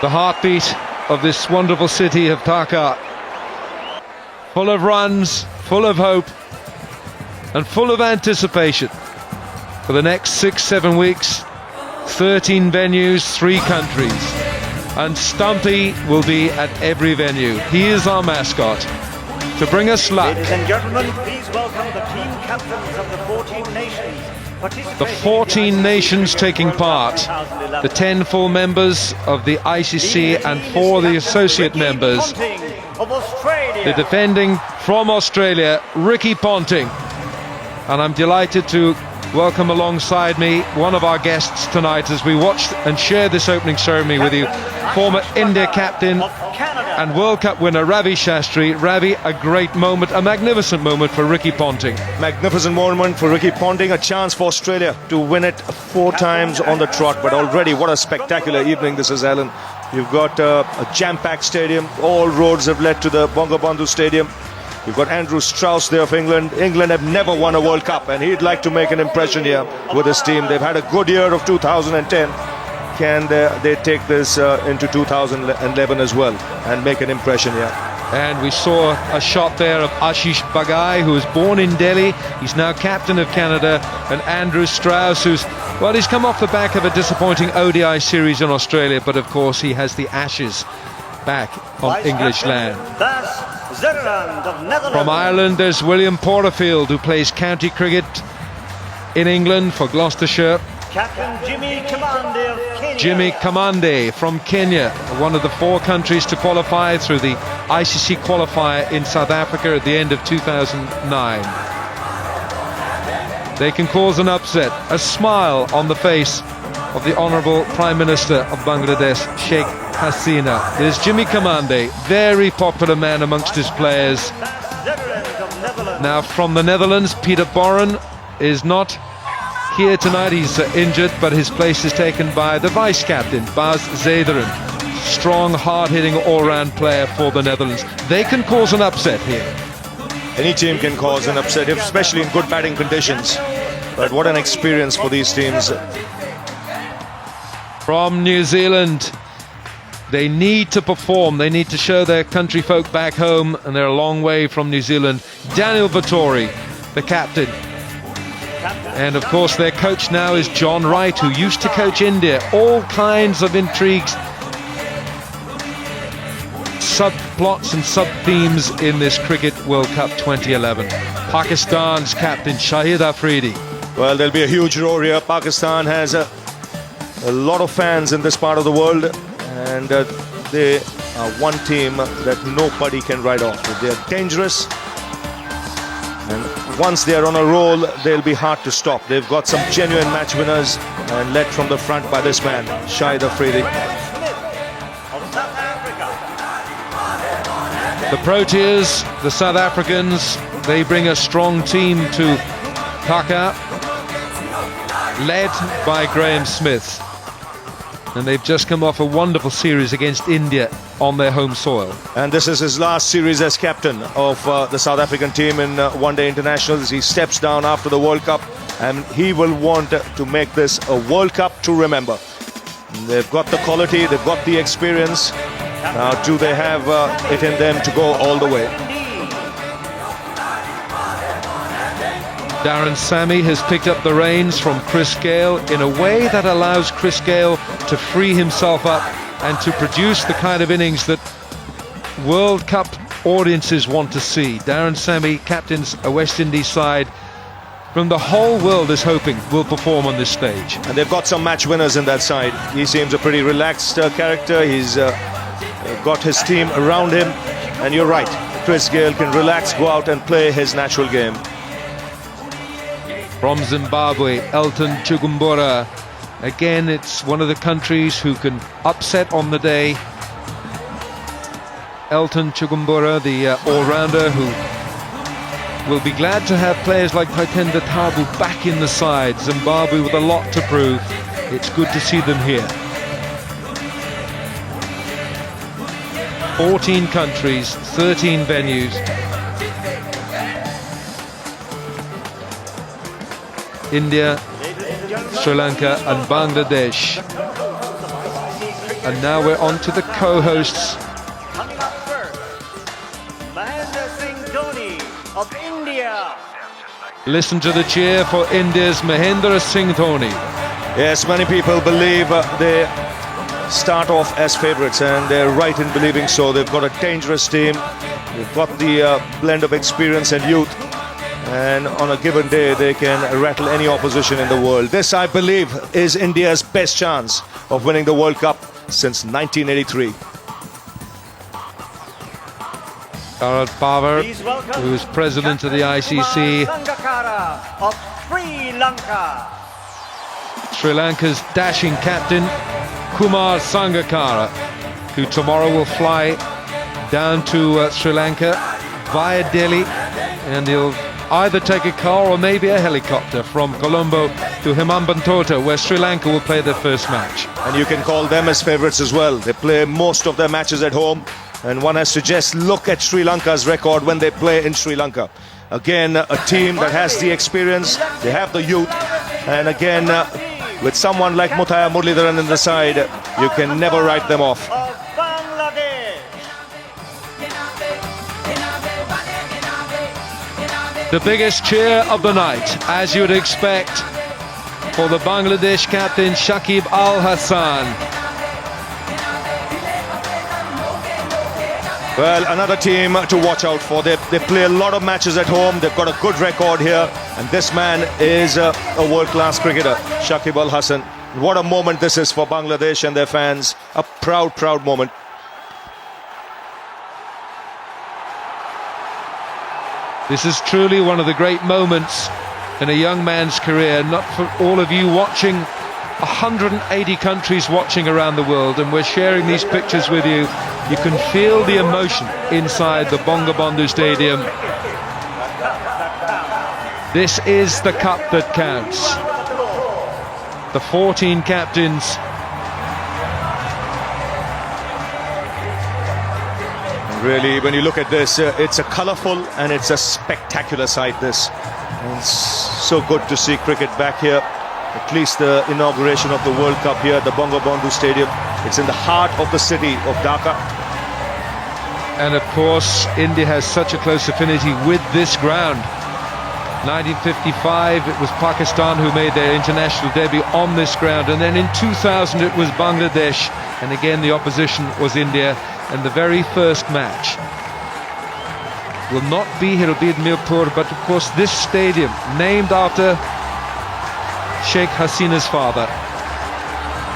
The heartbeat of this wonderful city of Dhaka, full of runs, full of hope and full of anticipation for the next 6-7 weeks. 13 venues, 3 countries, and Stumpy will be at every venue. He is our mascot to bring us luck. Ladies and gentlemen, please welcome the team captains of the 14 nations. The 14 nations taking part, the 10 full members of the ICC and 4 the associate members. The defending from Australia, Ricky Ponting. And I'm delighted to welcome alongside me one of our guests tonight as we watched and shared this opening ceremony with you, former India captain and World Cup winner Ravi Shastri. Ravi, a great moment, a magnificent moment for Ricky Ponting. Magnificent moment for Ricky Ponting, a chance for Australia to win it 4 times on the trot. But already, what a spectacular evening this is, Alan. You've got a jam-packed stadium. All roads have led to the Bangabandhu Stadium. You've got Andrew Strauss there of England. England have never won a World Cup, and he'd like to make an impression here with his team. They've had a good year of 2010. Can they take this into 2011 as well and make an impression here? And we saw a shot there of Ashish Bagai, who was born in Delhi. He's now captain of Canada. And Andrew Strauss, he's come off the back of a disappointing ODI series in Australia, but of course he has the Ashes back on English land. From Ireland, there's William Porterfield, who plays county cricket in England for Gloucestershire. Captain Jimmy Kamande of Kenya. Jimmy Kamande from Kenya, one of the 4 countries to qualify through the ICC qualifier in South Africa at the end of 2009. They can cause an upset. A smile on the face of the Honourable Prime Minister of Bangladesh, Sheikh Hasina. There's Jimmy Kamande, very popular man amongst his players. Now from the Netherlands, Peter Boren is not here tonight. He's injured, but his place is taken by the vice-captain, Bas Zederen. Strong, hard-hitting, all-round player for the Netherlands. They can cause an upset here. Any team can cause an upset, especially in good batting conditions. But what an experience for these teams. From New Zealand, they need to perform. They need to show their country folk back home, and they're a long way from New Zealand. Daniel Vettori, the captain. And of course their coach now is John Wright, who used to coach India. All kinds of intrigues, subplots and sub-themes in this Cricket World Cup 2011. Pakistan's captain Shahid Afridi. Well, there'll be a huge roar here. Pakistan has a lot of fans in this part of the world, and they are one team that nobody can write off. They're dangerous, and once they're on a roll, they'll be hard to stop. They've got some genuine match winners, and led from the front by this man, Shahid Afridi. The Proteas, the South Africans, they bring a strong team to Dhaka, led by Graham Smith. And they've just come off a wonderful series against India on their home soil. And this is his last series as captain of the South African team in one-day internationals. He steps down after the World Cup, and he will want to make this a World Cup to remember. They've got the quality, they've got the experience. Now, do they have it in them to go all the way? Darren Sammy has picked up the reins from Chris Gayle in a way that allows Chris Gayle to free himself up and to produce the kind of innings that World Cup audiences want to see. Darren Sammy captains a West Indies side from the whole world is hoping will perform on this stage. And they've got some match winners in that side. He seems a pretty relaxed character. He's got his team around him, and you're right, Chris Gayle can relax, go out and play his natural game. From Zimbabwe, Elton Chugumbura. Again, it's one of the countries who can upset on the day. Elton Chugumbura, the all-rounder, who will be glad to have players like Taitenda Tabu back in the side. Zimbabwe with a lot to prove. It's good to see them here. 14 countries, 13 venues. India, Sri Lanka and Bangladesh. And now we're on to the co-hosts. Coming up first, Mahendra Singh Dhoni of India. Listen to the cheer for India's Mahendra Singh Dhoni. Yes, many people believe they start off as favourites, and they're right in believing so. They've got a dangerous team. They've got the blend of experience and youth, and on a given day they can rattle any opposition in the world. This, I believe, is India's best chance of winning the World Cup since 1983. Sharad Pawar, Please welcome who's president of the ICC, Sangakkara of Sri Lanka. Sri Lanka's dashing captain, Kumar Sangakkara, who tomorrow will fly down to Sri Lanka via Delhi, and he'll either take a car or maybe a helicopter from Colombo to Hambantota, where Sri Lanka will play their first match. And you can call them as favourites as well. They play most of their matches at home, and one has to just look at Sri Lanka's record when they play in Sri Lanka. Again, a team that has the experience, they have the youth, and again, with someone like Muthiah Muralidharan in the side, you can never write them off. Of Bangladesh. The biggest cheer of the night, as you'd expect, for the Bangladesh captain Shakib Al Hasan. Well, another team to watch out for. They play a lot of matches at home. They've got a good record here. And this man is a world-class cricketer, Shakib Al Hasan. What a moment this is for Bangladesh and their fans. A proud, proud moment. This is truly one of the great moments in a young man's career. Not for all of you watching, 180 countries watching around the world, and we're sharing these pictures with you. You can feel the emotion inside the Bangabandhu Stadium. This is the cup that counts. The 14 captains. Really, when you look at this, it's a colourful and it's a spectacular sight, this. And it's so good to see cricket back here. At least the inauguration of the World Cup here at the Bangabandhu Stadium. It's in the heart of the city of Dhaka. And of course, India has such a close affinity with this ground. 1955, it was Pakistan who made their international debut on this ground. And then in 2000, it was Bangladesh. And again, the opposition was India. And the very first match will not be here, it'll be at Mirpur. But of course, this stadium, named after Sheikh Hasina's father,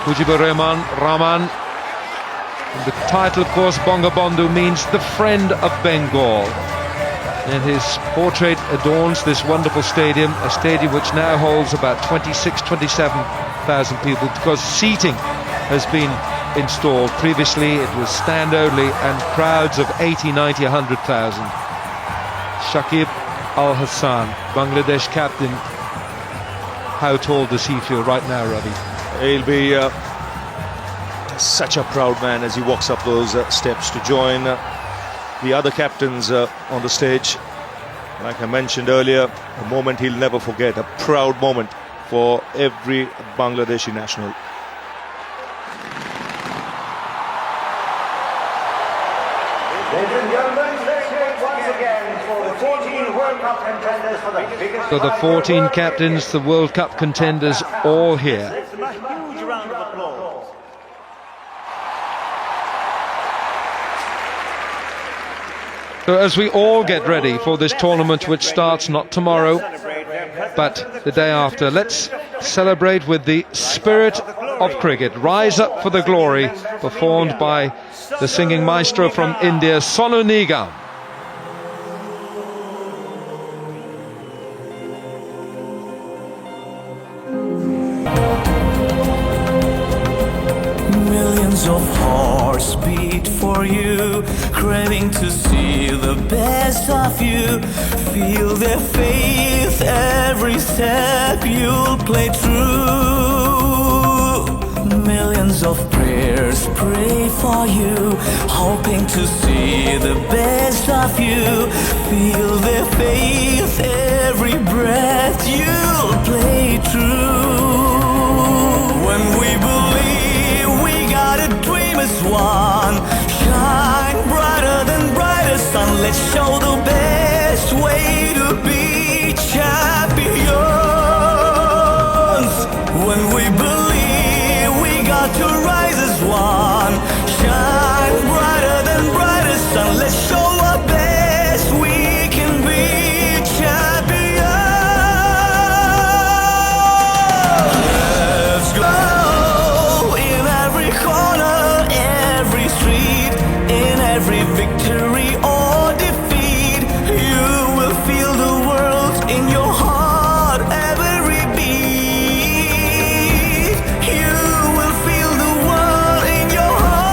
Mujibur Rahman. And the title, of course, Bangabandhu, means the friend of Bengal. And his portrait adorns this wonderful stadium, a stadium which now holds about 27,000 people, because seating has been installed. Previously it was stand only, and crowds of 80, 90, 100,000. Shakib Al Hasan, Bangladesh captain. How tall does he feel right now, Ravi? He'll be such a proud man as he walks up those steps to join the other captains on the stage. Like I mentioned earlier, a moment he'll never forget, a proud moment for every Bangladeshi national. Ladies and gentlemen, let's hear it once again for the 14 World Cup contenders for the biggest. So the 14 captains, the World Cup contenders, all here. Let's give a huge round of applause. So as we all get ready for this tournament, which starts not tomorrow, but the day after, let's celebrate with the spirit of cricket. Rise Up for the Glory, performed by the singing maestro from India, Sonu Nigam. Millions of hearts beat for you, craving to see the best of you. Feel their faith, every step you'll play true. Millions of prayers pray for you, hoping to see the best of you. Feel their faith, every breath